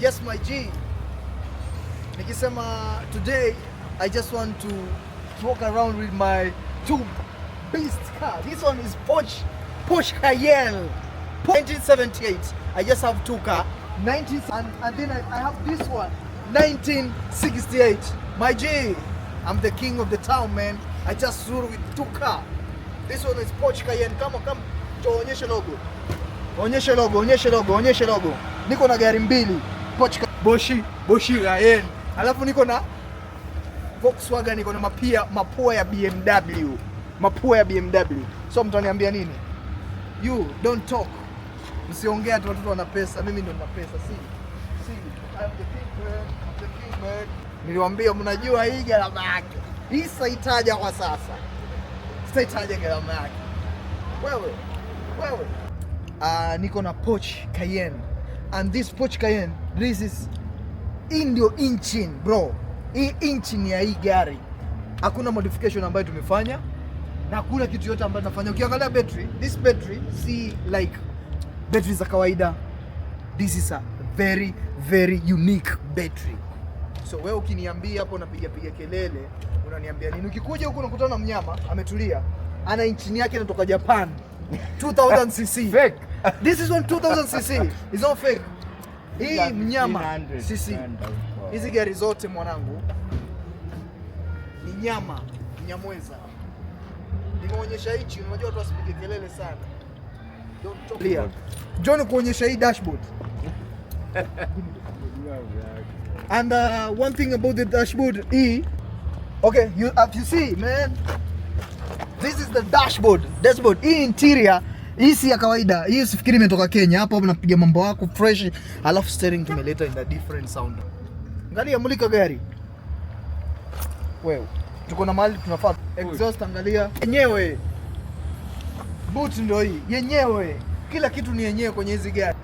Yes my G. Nikisema today I just want to walk around with my two beast car. This one is Porsche Cayenne 1978. I just have two car 19 and then I have this one 1968. My G, I'm the king of the town, man. I just rule with two car. This one is Porsche Cayenne. Come tuonyeshe logo. Onyeshe logo. Niko na gari mbili. Porsche Cayenne. Alafu niko na Volkswagen, niko na mapua ya BMW. So mtaniambia nini? You don't talk. Msiongea tu, watoto wana pesa. Mimi ndio nina pesa. See. I'm the king man. Niliwaambia mnajua hii gharama yake. Hii sitaitaja kwa sasa. Sitaitaja gharama yake. Wewe. Niko na Porsche Cayenne. And this Porsche Cayenne, this is Indio engine, bro. Hii engine ya hii gari hakuna modification ambayo tumefanya na hakuna kitu yote ambayo tunafanya. Ukiangalia battery, this battery si like battery za kawaida. This is a very very unique battery. So wewe ukiniambia hapo unapiga kelele, unaniambia nini? Ukikuja huku unakutana na mnyama ametulia, ana engine yake inatoka Japan 2000cc. Fake. This is on 2000cc. It's not fake. Hii mnyama cc. Hizi gari zote mwanangu ni nyamweza. Nimeonyesha hichi, unajua watu wasipige kelele sana. Don't talk clear. John kuonyesha hii dashboard. And one thing about the dashboard okay, you see man, this is the dashboard. Hii interior, hii si ya kawaida. Hii usifikiri imetoka Kenya. Hapo unapiga mambo yako fresh, alafu steering tumeleta in a different sound. Angalia, mulika gari. Wewe, tuko na mahali tunafaa. Exhaust angalia. Yenyewe. Boot ndio hii. Yenyewe. Kila kitu ni yenyewe kwenye hizi gari.